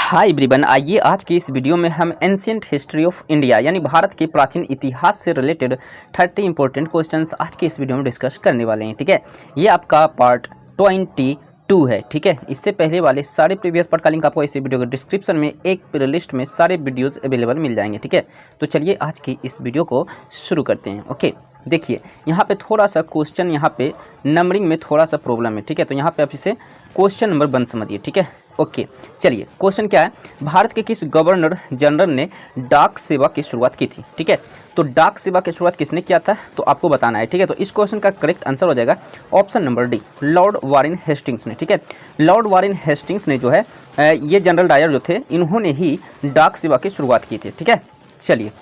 Hi everyone, आइए आज की इस वीडियो में हम एंशिएंट हिस्ट्री ऑफ इंडिया यानी भारत के प्राचीन इतिहास से रिलेटेड 30 इंपॉर्टेंट क्वेश्चंस आज के इस वीडियो में डिस्कस करने वाले हैं। ठीक है, ये आपका पार्ट 22 है। ठीक है, इससे पहले वाले सारे प्रीवियस पार्ट का लिंक आपको इस वीडियो के डिस्क्रिप्शन में एक प्लेलिस्ट में सारे वीडियोज़ अवेलेबल मिल जाएंगे। ठीक है, तो चलिए आज की इस वीडियो को शुरू करते हैं। ओके, देखिए यहाँ पे थोड़ा सा क्वेश्चन, यहाँ पे नंबरिंग में थोड़ा सा प्रॉब्लम है। ठीक है, तो यहाँ पे आप इसे क्वेश्चन नंबर 1 समझिए। ठीक है, ओके, चलिए क्वेश्चन क्या है, भारत के किस गवर्नर जनरल ने डाक सेवा की शुरुआत की थी। ठीक है, तो डाक सेवा की शुरुआत किसने किया था तो आपको बताना है। ठीक है, तो इस क्वेश्चन का करेक्ट आंसर हो जाएगा option number D, Lord Warren Hastings ने। ठीक है, लॉर्ड वारेन हेस्टिंग्स ने जो है ये जनरल डायर जो थे, इन्होंने ही डाक सेवा की शुरुआत की थी। ठीक है, चलिए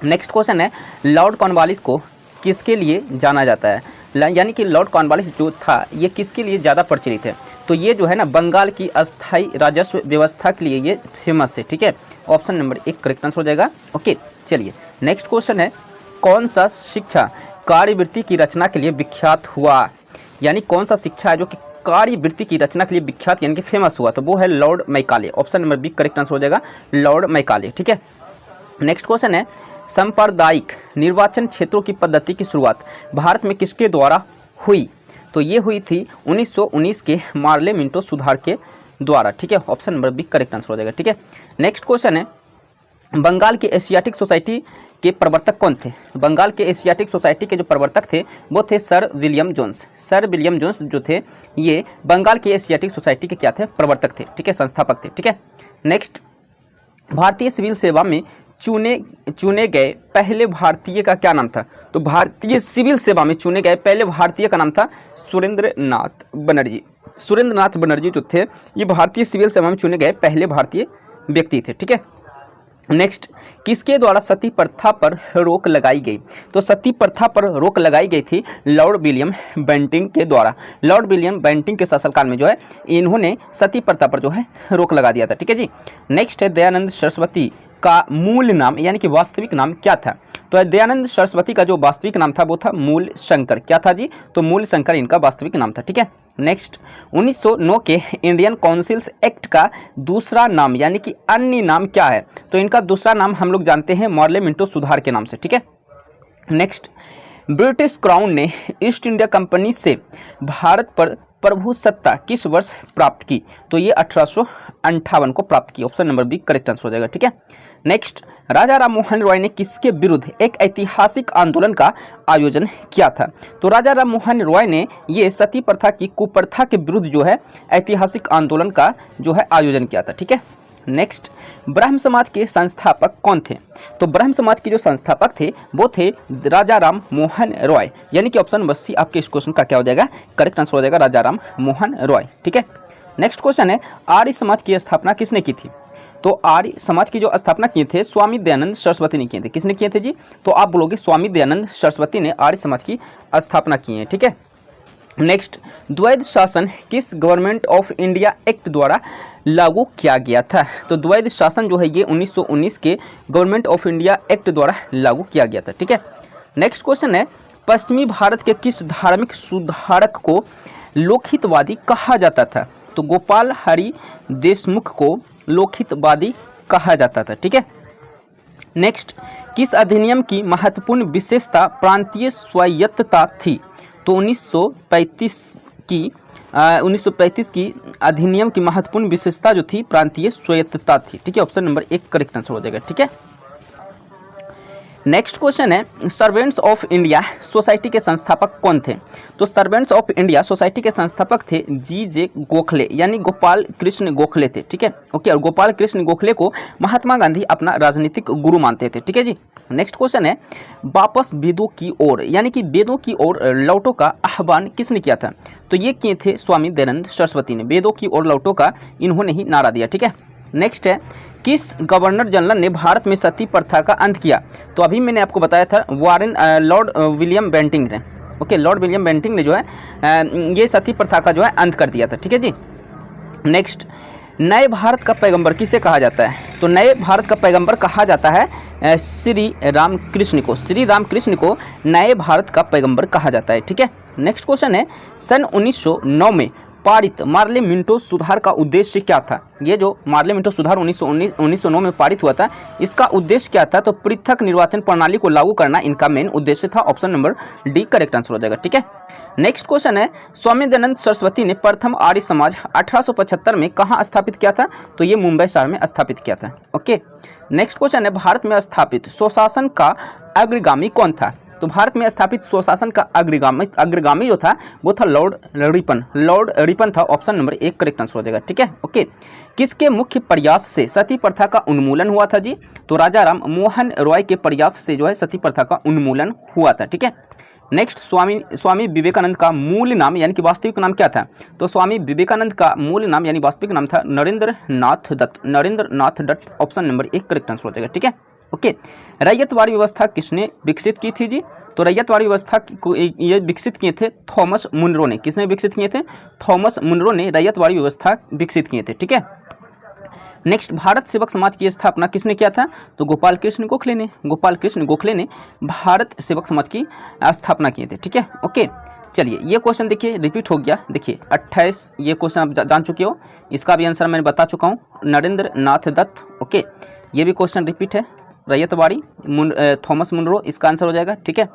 नेक्स्ट क्वेश्चन है, लॉर्ड कॉर्नवालिस को किसके लिए जाना जाता है, यानी कि लॉर्ड कॉर्नवालिस जो था ये किसके लिए ज़्यादा प्रचलित है, तो ये जो है ना बंगाल की अस्थाई राजस्व व्यवस्था के लिए ये फेमस है। ठीक है, ऑप्शन नंबर 1 करेक्ट आंसर हो जाएगा। ओके, चलिए नेक्स्ट क्वेश्चन है, कौन सा शिक्षा कार्यवृत्ति की रचना के लिए विख्यात हुआ, यानी कौन सा शिक्षा है जो कि कार्यवृत्ति की रचना के लिए विख्यात यानी कि फेमस हुआ, तो वो है lord Macaulay. Option number B correct answer हो जाएगा, लॉर्ड मैकाले। ठीक है, नेक्स्ट क्वेश्चन है, सांप्रदायिक निर्वाचन क्षेत्रों की पद्धति की शुरुआत भारत में किसके द्वारा हुई, तो ये हुई थी 1919 के मार्ले मिंटो सुधार के द्वारा। ठीक है, option number B correct answer हो जाएगा। ठीक है, नेक्स्ट क्वेश्चन है, बंगाल के एशियाटिक सोसाइटी के प्रवर्तक कौन थे, बंगाल के एशियाटिक सोसाइटी के जो प्रवर्तक थे वो थे sir William Jones. Sir William Jones जो थे ये बंगाल के एशियाटिक सोसाइटी के क्या थे, प्रवर्तक थे। ठीक है, संस्थापक थे। ठीक है, नेक्स्ट, भारतीय सिविल सेवा में चुने गए पहले भारतीय का क्या नाम था, तो भारतीय सिविल सेवा में चुने गए पहले भारतीय का नाम था सुरेंद्र नाथ बनर्जी। सुरेंद्र नाथ बनर्जी जो थे ये भारतीय सिविल सेवा में चुने गए पहले भारतीय व्यक्ति थे। ठीक है, नेक्स्ट, किसके द्वारा सती प्रथा पर रोक लगाई गई, तो सती प्रथा पर रोक लगाई गई थी लॉर्ड विलियम बेंटिंक के द्वारा। लॉर्ड विलियम बेंटिंक के शासनकाल में जो है इन्होंने सती प्रथा पर जो है रोक लगा दिया था। ठीक है जी, नेक्स्ट है, दयानंद सरस्वती का मूल नाम यानी कि वास्तविक नाम क्या था, तो दयानंद सरस्वती का जो वास्तविक नाम था वो था मूल शंकर। क्या था जी, तो मूल शंकर इनका वास्तविक नाम था। ठीक है, नेक्स्ट, 1909 के इंडियन काउंसिल्स एक्ट का दूसरा नाम यानी कि अन्य नाम क्या है, तो इनका दूसरा नाम हम लोग जानते हैं मार्ले मिंटो सुधार के नाम से। ठीक है, नेक्स्ट, ब्रिटिश क्राउन ने ईस्ट इंडिया कंपनी से भारत पर प्रभुसत्ता किस वर्ष प्राप्त की, तो ये 1858 को प्राप्त की। Option number B correct answer हो जाएगा। ठीक है, नेक्स्ट, राजा राम मोहन रॉय ने किसके विरुद्ध एक ऐतिहासिक आंदोलन का आयोजन किया था, तो राजा राम मोहन रॉय ने ये सती प्रथा की कुप्रथा के विरुद्ध जो है ऐतिहासिक आंदोलन का जो है आयोजन किया था। ठीक है, नेक्स्ट, ब्रह्म समाज के संस्थापक कौन थे, तो ब्रह्म समाज के जो संस्थापक थे वो थे राजा राम मोहन रॉय, यानी कि ऑप्शन नंबर सी आपके इस क्वेश्चन का क्या हो जाएगा, करेक्ट आंसर हो जाएगा राजा राम मोहन रॉय। ठीक है, नेक्स्ट क्वेश्चन है, आर्य समाज की स्थापना किसने की थी, तो आर्य समाज की जो स्थापना किए थे स्वामी दयानंद सरस्वती ने किए थे। किसने किए थे जी, तो आप बोलोगे स्वामी दयानंद सरस्वती ने आर्य समाज की स्थापना की है। ठीक है, नेक्स्ट, द्वैध शासन किस गवर्नमेंट ऑफ इंडिया एक्ट द्वारा लागू किया गया था, तो द्वैध शासन जो है ये 1919 के गवर्नमेंट ऑफ इंडिया एक्ट द्वारा लागू किया गया था। ठीक है, नेक्स्ट क्वेश्चन है, पश्चिमी भारत के किस धार्मिक सुधारक को लोकहितवादी कहा जाता था, तो गोपाल हरि देशमुख को लोकहितवादी कहा जाता था। ठीक है, नेक्स्ट, किस अधिनियम की महत्वपूर्ण विशेषता प्रांतीय स्वायत्तता थी, तो 1935 की अधिनियम की महत्वपूर्ण विशेषता जो थी प्रांतीय स्वायत्तता थी। ठीक है, ऑप्शन नंबर 1 करेक्ट आंसर हो जाएगा। ठीक है, नेक्स्ट क्वेश्चन है, सर्वेंट्स ऑफ इंडिया सोसाइटी के संस्थापक कौन थे, तो सर्वेंट्स ऑफ इंडिया सोसाइटी के संस्थापक थे जी.जे. गोखले, यानी गोपाल कृष्ण गोखले थे। ठीक है, ओके, और गोपाल कृष्ण गोखले को महात्मा गांधी अपना राजनीतिक गुरु मानते थे। ठीक है जी, नेक्स्ट क्वेश्चन है, वापस वेदों की ओर यानी कि वेदों की ओर लौटो का आह्वान किसने किया था, तो ये किए थे स्वामी दयानंद सरस्वती ने, वेदों की ओर लौटो का इन्होंने ही नारा दिया। ठीक है, नेक्स्ट है, किस गवर्नर जनरल ने भारत में सती प्रथा का अंत किया, तो अभी मैंने आपको बताया था लॉर्ड विलियम बेंटिंक ने। ओके, लॉर्ड विलियम बेंटिंक ने जो है ये सती प्रथा का जो है अंत कर दिया था। ठीक है जी, नेक्स्ट, नए भारत का पैगंबर किसे कहा जाता है, तो नए भारत का पैगंबर कहा जाता है श्री रामकृष्ण को। श्री रामकृष्ण को नए भारत का पैगंबर कहा जाता है। ठीक है, नेक्स्ट क्वेश्चन है, सन 1909 में पारित मार्ले मिंटो सुधार का उद्देश्य क्या था? ये जो मार्ले मिंटो सुधार 1909 में पारित हुआ था, इसका उद्देश्य क्या था? तो पृथक निर्वाचन प्रणाली को लागू करना इनका मेन उद्देश्य था। Option number D correct answer हो जाएगा। ठीक है, नेक्स्ट क्वेश्चन है, स्वामी दयानंद सरस्वती ने प्रथम आर्य समाज 1875 में कहाँ स्थापित किया था? तो ये मुंबई शहर में स्थापित किया था। ओके, नेक्स्ट क्वेश्चन है, भारत में स्थापित स्वशासन का अग्रगामी कौन था? तो भारत में स्थापित स्वशासन का अग्रगामी जो था वो था लॉर्ड रिपन था। ऑप्शन नंबर 1 करेक्ट आंसर हो जाएगा। ठीक है, ओके, किसके मुख्य प्रयास से सती प्रथा का उन्मूलन हुआ था जी? तो राजा राम मोहन रॉय के प्रयास से जो है सती प्रथा का उन्मूलन हुआ था। ठीक है, नेक्स्ट, स्वामी विवेकानंद का मूल नाम यानी कि वास्तविक नाम क्या था? तो स्वामी विवेकानंद का मूल नाम यानी वास्तविक नाम था Narendra Nath Dutta. Option number 1 correct answer हो जाएगा। ठीक है, ओके, रैयतवाड़ी व्यवस्था किसने विकसित की थी जी? तो रैयतवाड़ी व्यवस्था को ये विकसित किए थे थॉमस मुनरो ने। किसने विकसित किए थे? थॉमस मुनरो ने रैयतवाड़ी व्यवस्था विकसित किए थे। ठीक है, नेक्स्ट, भारत सेवक समाज की स्थापना किसने किया था? तो गोपाल कृष्ण गोखले ने भारत सेवक समाज की स्थापना किए थे। ठीक है, ओके, चलिए ये क्वेश्चन देखिए रिपीट हो गया। देखिए 28 ये क्वेश्चन आप जान चुके हो, इसका भी आंसर मैंने बता चुका हूँ, नरेंद्र नाथ दत्त। ओके, ये भी क्वेश्चन रिपीट है, रैयतवाड़ी थॉमस मुनरो, इसका आंसर हो जाएगा। ठीक है,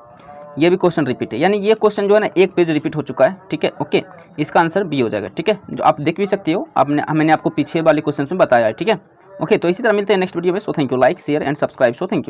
ये भी क्वेश्चन रिपीट है, यानी ये क्वेश्चन जो है ना एक पेज रिपीट हो चुका है। ठीक है, ओके, इसका आंसर बी हो जाएगा। ठीक है, जो आप देख भी सकते हो, मैंने आपको पीछे वाले क्वेश्चन में बताया है। ठीक है, ओके, तो इसी तरह मिलते हैं नेक्स्ट वीडियो में। So thank you, like share and subscribe. So thank you.